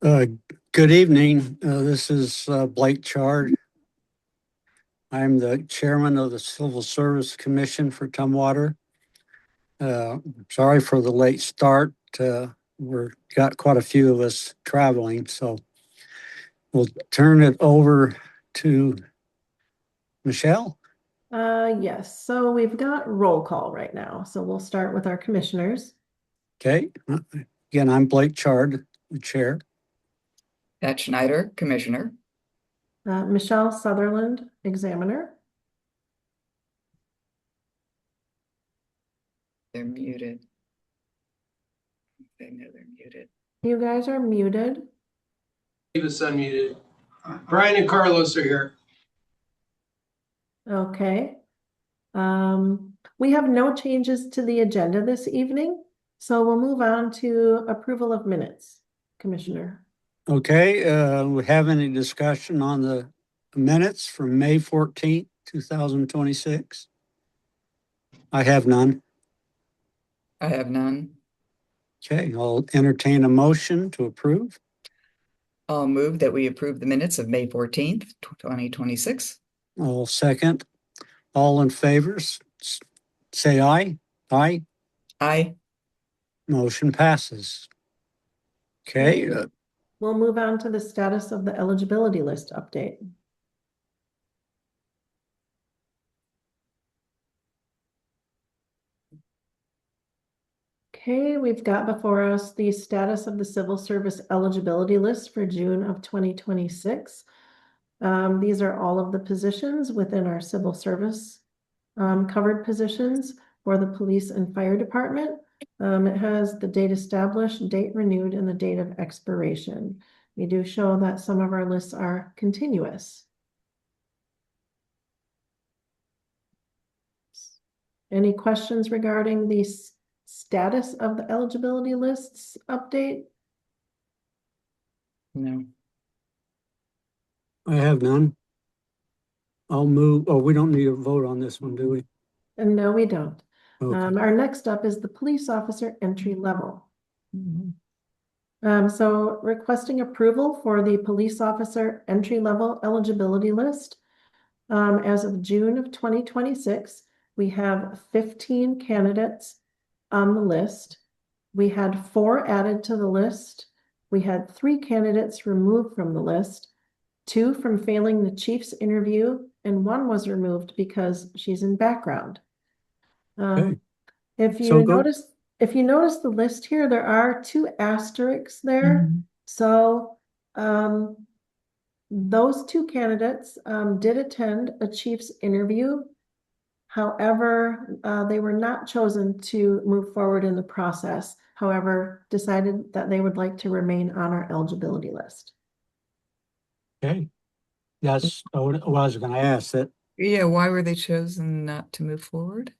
Uh, Good evening. This is Blake Chard. I'm the chairman of the Civil Service Commission for Tumwater. Sorry for the late start. We're got quite a few of us traveling, so we'll turn it over to Michelle. Yes, so we've got roll call right now. So we'll start with our commissioners. Okay. Again, I'm Blake Chard, the chair. Pat Schneider, Commissioner. Michelle Sutherland, examiner. They're muted. They know they're muted. You guys are muted. Davis unmuted. Brian and Carlos are here. Okay. We have no changes to the agenda this evening, so we'll move on to approval of minutes, Commissioner. Okay, we have any discussion on the minutes from May 14th, 2026? I have none. I have none. Okay, I'll entertain a motion to approve. I'll move that we approve the minutes of May 14th, 2026. I'll second. All in favor, say aye. Aye. Aye. Motion passes. Okay, We'll move on to the status of the eligibility list update. Okay, we've got before us the status of the civil service eligibility list for June of 2026. These are all of the positions within our civil service covered positions for the police and fire department. It has the date established, date renewed, and the date of expiration. We do show that some of our lists are continuous. Any questions regarding the status of the eligibility lists update? No. I have none. I'll move. Oh, we don't need a vote on this one, do we? And no, we don't. Okay. Our next up is the police officer entry level. Mhm. So requesting approval for the police officer entry level eligibility list. As of June of 2026, we have 15 candidates on the list. We had 4 added to the list. We had 3 candidates removed from the list, 2 from failing the chief's interview, and 1 was removed because she's in background. Okay. If So you go. notice the list here, there are 2 asterisks there. Mhm. So those 2 candidates did attend a chief's interview. However, they were not chosen to move forward in the process. However, decided that they would like to remain on our eligibility list. Okay. That's what I was going to ask. That Yeah, why were they chosen not to move forward?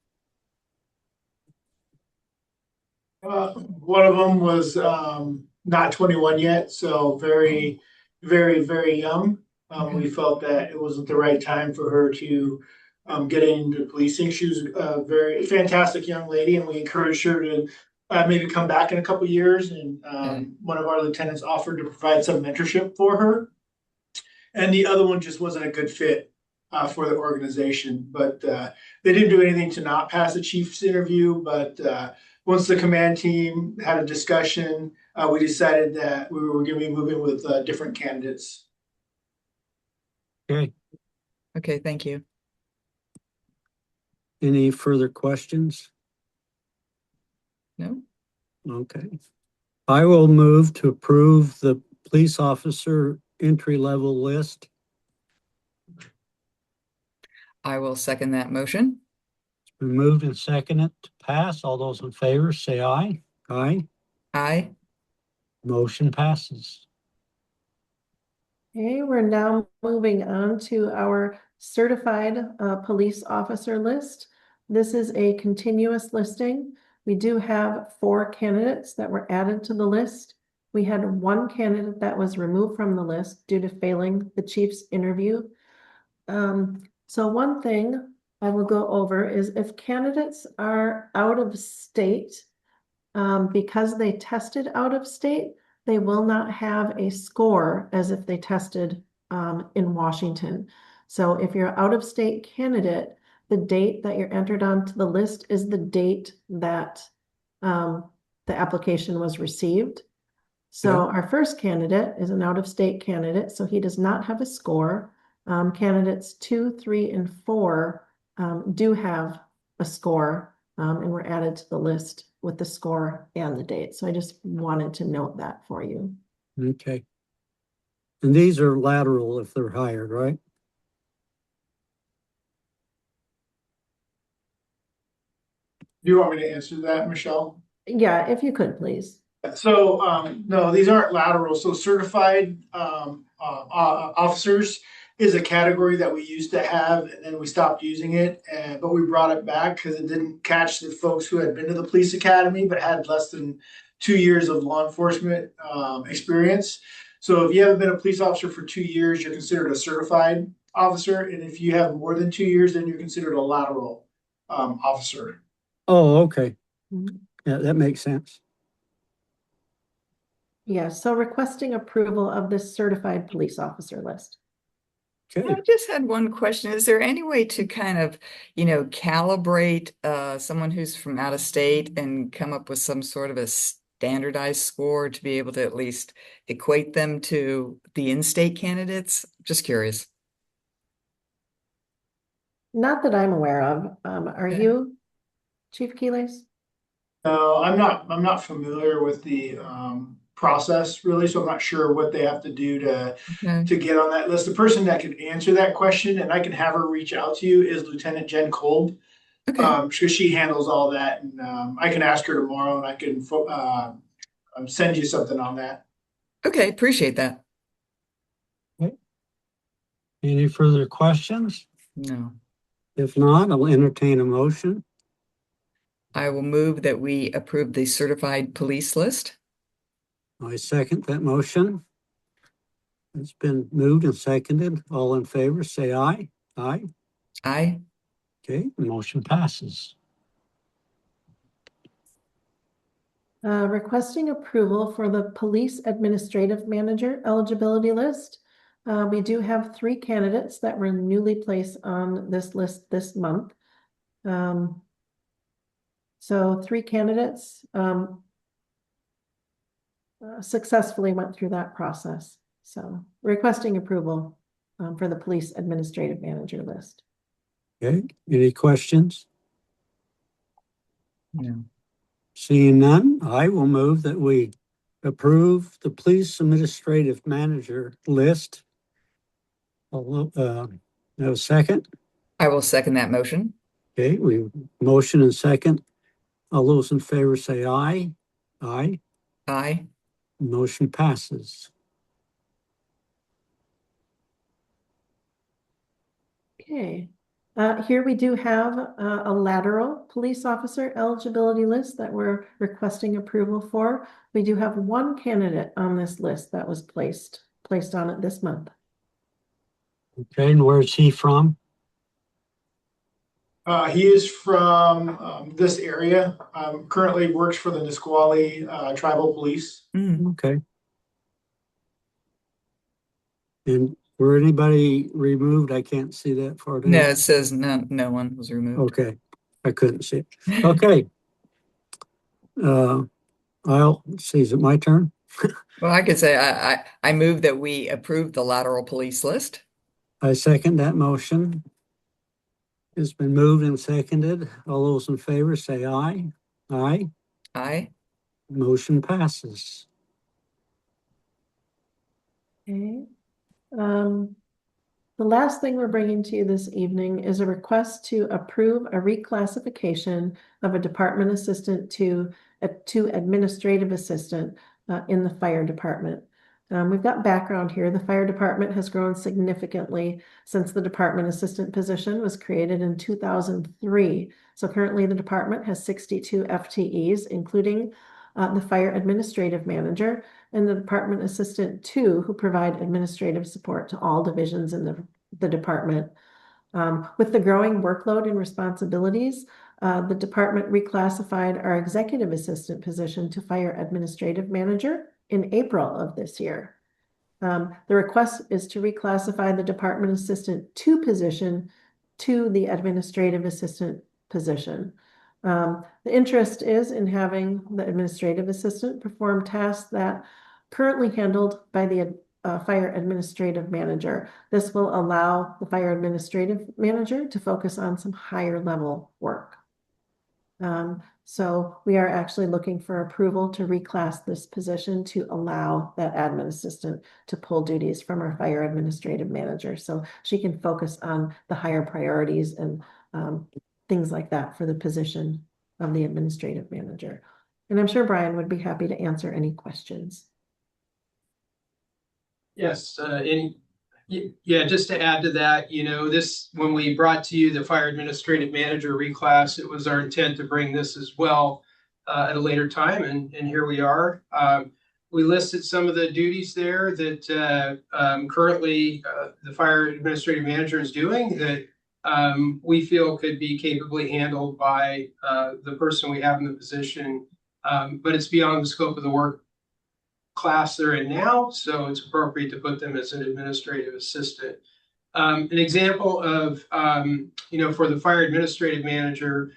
One of them was not 21 yet, so very, very, very young. We felt that it wasn't the right time for her to get into policing. She was a very fantastic young lady, and we encouraged her to maybe come back in a couple years. And one of our lieutenants offered to provide some mentorship for her, and the other one just wasn't a good fit for the organization. But they didn't do anything to not pass the chief's interview. But once the command team had a discussion, we decided that we were going to be moving with different candidates. okay. Okay, thank you. Any further questions? No? Okay. I will move to approve the police officer entry level list. I will second that motion. It's been moved and seconded to pass. All those in favor say aye. Aye. Aye. Motion passes. Okay, we're now moving on to our certified police officer list. This is a continuous listing. We do have 4 candidates that were added to the list. We had 1 candidate that was removed from the list due to failing the chief's interview. So one thing I will go over is if candidates are out of state, because they tested out of state, they will not have a score as if they tested in Washington. So if you're out of state candidate, the date that you're entered onto the list is the date that the application was received. So Yeah. our first candidate is an out of state candidate, so he does not have a score. Candidates 2, 3, and 4 do have a score, and were added to the list with the score and the date. So I just wanted to note that for you. Okay. And these are lateral if they're hired, right? Do you want me to answer that, Michelle? Yeah, if you could, please. So, no, these aren't lateral. So certified, officers is a category that we used to have and then we stopped using it. But we brought it back because it didn't catch the folks who had been to the police academy, but had less than 2 years of law enforcement, experience. So if you haven't been a police officer for 2 years, you're considered a certified officer. And if you have more than 2 years, then you're considered a lateral, officer. Oh, okay. Mhm. Yeah, that makes sense. Yeah, so requesting approval of this certified police officer list. Okay. I just had one question. Is there any way to kind of, calibrate someone who's from out of state and come up with some sort of a standardized score to be able to at least equate them to the in-state candidates? Just curious. Not that I'm aware of. Are Okay. you, Chief Keelis? No, I'm not familiar with the process really, so I'm not sure what they have to do Okay. to get on that list. The person that can answer that question, and I can have her reach out to you, is Lieutenant Jen Kolb. Okay. Because she handles all that, and I can ask her tomorrow, and I can send you something on that. Okay. Appreciate that. Any further questions? No. If not, I'll entertain a motion. I will move that we approve the certified police list. I second that motion. It's been moved and seconded. All in favor, say aye. Aye. Aye. Okay, the motion passes. Requesting approval for the police administrative manager eligibility list. We do have 3 candidates that were newly placed on this list this month. So 3 candidates successfully went through that process. So requesting approval for the police administrative manager list. Okay, any questions? No. Seeing none, I will move that we approve the police administrative manager list. No second. I will second that motion. Okay, we motion and second. All those in favor say aye. Aye. Aye. Motion passes. Okay, here we do have a lateral police officer eligibility list that we're requesting approval for. We do have 1 candidate on this list that was placed on it this month. Okay, and where is he from? He is from this area. Currently works for the Nisqually Tribal Police. Okay. And were anybody removed? I can't see that far down. No, it says no one was removed. Okay, I couldn't see it. Okay. I'll see, is it my turn? Well, I could say I move that we approve the lateral police list. I second that motion. It's been moved and seconded. All those in favor say aye. Aye. Aye. Motion passes. Okay. The last thing we're bringing to you this evening is a request to approve a reclassification of a department assistant to administrative assistant in the fire department. We've got background here. The fire department has grown significantly since the department assistant position was created in 2003. So currently the department has 62 FTEs, including the fire administrative manager and the department assistant 2, who provide administrative support to all divisions in the department. With the growing workload and responsibilities, The department reclassified our executive assistant position to fire administrative manager in April of this year. The request is to reclassify the department assistant two position to the administrative assistant position. The interest is in having the administrative assistant perform tasks that currently handled by the fire administrative manager. This will allow the fire administrative manager to focus on some higher level work. So we are actually looking for approval to reclass this position to allow that admin assistant to pull duties from our fire administrative manager. So she can focus on the higher priorities and things like that for the position of the administrative manager. And I'm sure Brian would be happy to answer any questions. Yes, yeah, just to add to that, when we brought to you the fire administrative manager reclass, it was our intent to bring this as well at a later time, and here we are. We listed some of the duties there that currently the fire administrative manager is doing that we feel could be capably handled by the person we have in the position, but it's beyond the scope of the work class they're in now, so it's appropriate to put them as an administrative assistant. An example of, for the fire administrative manager,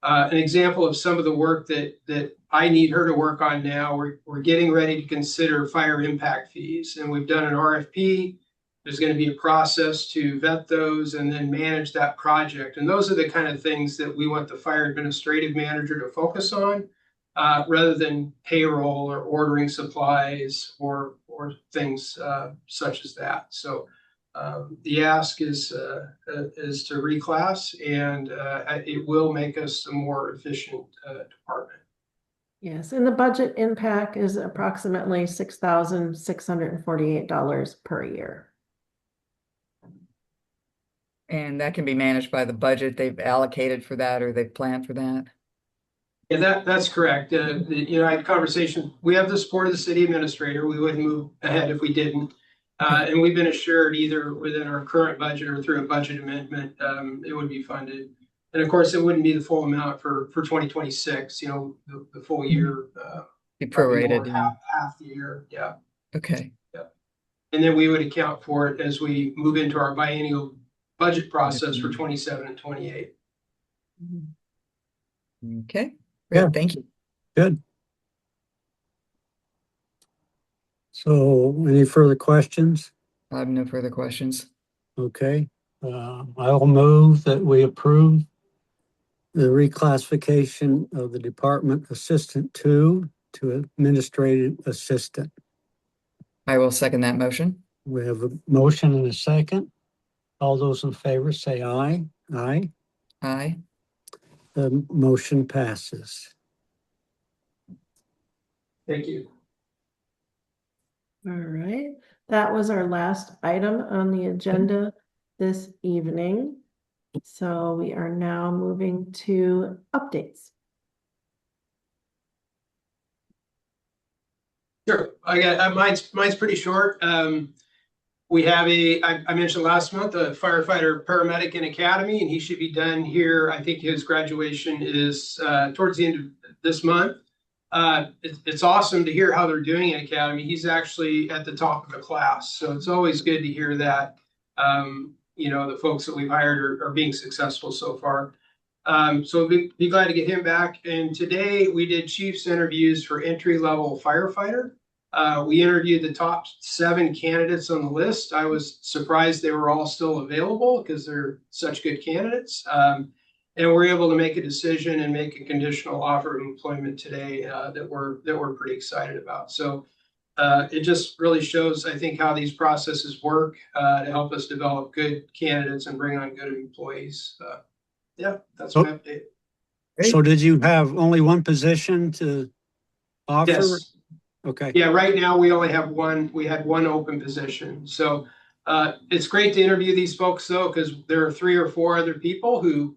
an example of some of the work that I need her to work on now, we're getting ready to consider fire impact fees, and we've done an RFP. There's going to be a process to vet those and then manage that project. And those are the kind of things that we want the fire administrative manager to focus on, rather than payroll or ordering supplies or things such as that. So the ask is to reclass, and it will make us a more efficient department. Yes, and the budget impact is approximately $6,648 per year. And that can be managed by the budget they've allocated for that, or they've planned for that? Yeah, that's correct. I had conversations. We have the support of the city administrator. We wouldn't move ahead if we didn't. And we've been assured either within our current budget or through a budget amendment, it would be funded. And of course, it wouldn't be the full amount for 2026, the full year. Be prorated. Half the year, yeah. Okay. Yeah. And then we would account for it as we move into our biennial budget process for 27 and 28. Okay. Yeah. Great. Thank you. Good. So any further questions? I have no further questions. Okay. I'll move that we approve the reclassification of the department assistant to administrative assistant. I will second that motion. We have a motion and a second. All those in favor say aye. Aye. Aye. The motion passes. Thank you. All right, that was our last item on the agenda this evening. So we are now moving to updates. Sure. I got mine's pretty short. We have I mentioned last month, a firefighter paramedic in academy, and he should be done here. I think his graduation is towards the end of this month. It's awesome to hear how they're doing in academy. He's actually at the top of the class, so it's always good to hear that. The folks that we've hired are being successful so far. So we'll be glad to get him back. And today we did chief's interviews for entry-level firefighter. We interviewed the top 7 candidates on the list. I was surprised they were all still available because they're such good candidates. And we're able to make a decision and make a conditional offer of employment today that we're pretty excited about. So it just really shows, I think, how these processes work to help us develop good candidates and bring on good employees. That's my update. So did you have only one position to offer? Yes. Okay. Yeah, right now we only have one. We had one open position. So it's great to interview these folks, though, because there are 3 or 4 other people who,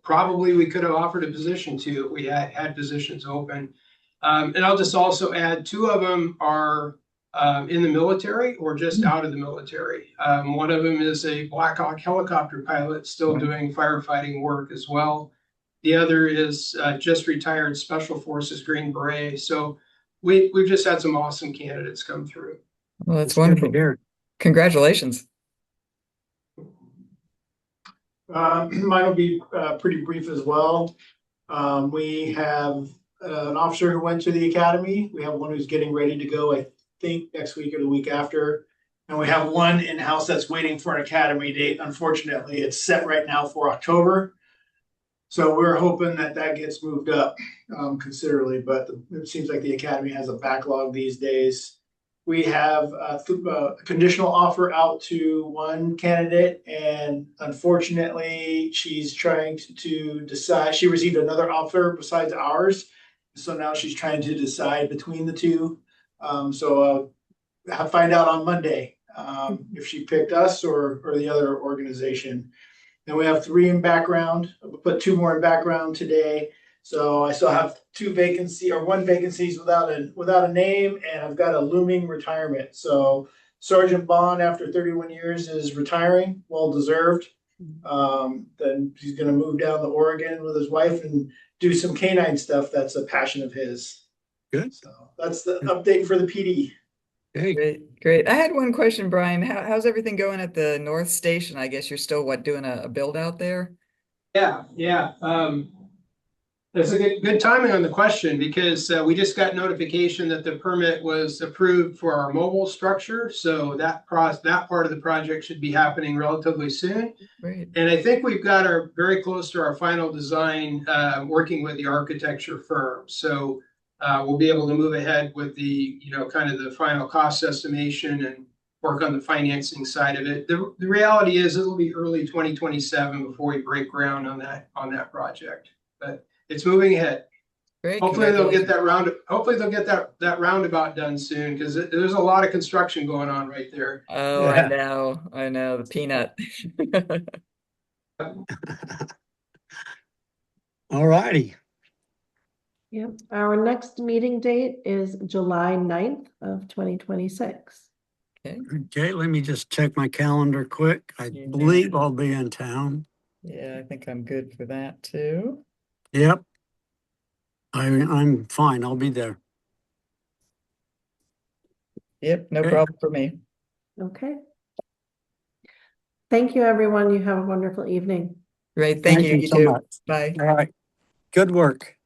probably we could have offered a position to if we had positions open. And I'll just also add 2 of them are in the military or just out of the military. One of them is a Black Hawk helicopter pilot still doing firefighting work as well. The other is just retired Special Forces Green Beret. So we've just had some awesome candidates come through. Well, that's It's good to wonderful. hear. Congratulations. Mine will be pretty brief as well. We have an officer who went to the academy. We have one who's getting ready to go, I think next week or the week after. And we have one in-house that's waiting for an academy date. Unfortunately, it's set right now for October. So we're hoping that that gets moved up considerably, but it seems like the academy has a backlog these days. We have a conditional offer out to one candidate, and unfortunately, she's trying to decide. She received another offer besides ours, so now she's trying to decide between the two. So I'll find out on Monday if she picked us or the other organization. And we have 3 in background. We'll put 2 more in background today. So I still have 1 vacancies without a name, and I've got a looming retirement. So Sergeant Bond, after 31 years, is retiring, well deserved. Then he's going to move down to Oregon with his wife and do some canine stuff. That's a passion of his. Good. So that's the update for the PD. Hey, Great. I had one question, Brian. How's everything going at the North Station? I guess you're still doing a build out there? Yeah. That's a good timing on the question, because we just got notification that the permit was approved for our mobile structure. So that part of the project should be happening relatively soon. Great. And I think we've got very close to our final design, working with the architecture firm. So we'll be able to move ahead with the, kind of the final cost estimation and work on the financing side of it. The reality is it'll be early 2027 before we break ground on that project. But it's moving ahead. Great. Hopefully they'll get that roundabout done soon, because there's a lot of construction going on right there. Oh, Yeah. I know, the peanut. all righty. Yep. Our next meeting date is July 9th of 2026. Okay, let me just check my calendar quick. I Yeah. believe I'll be in town. Yeah, I think I'm good for that too. Yep. I'm fine. I'll be there. Yep, no Okay. problem for me. Okay. Thank you, everyone. You have a wonderful evening. Great, thank you, you so too. much. Bye. All right. Good work.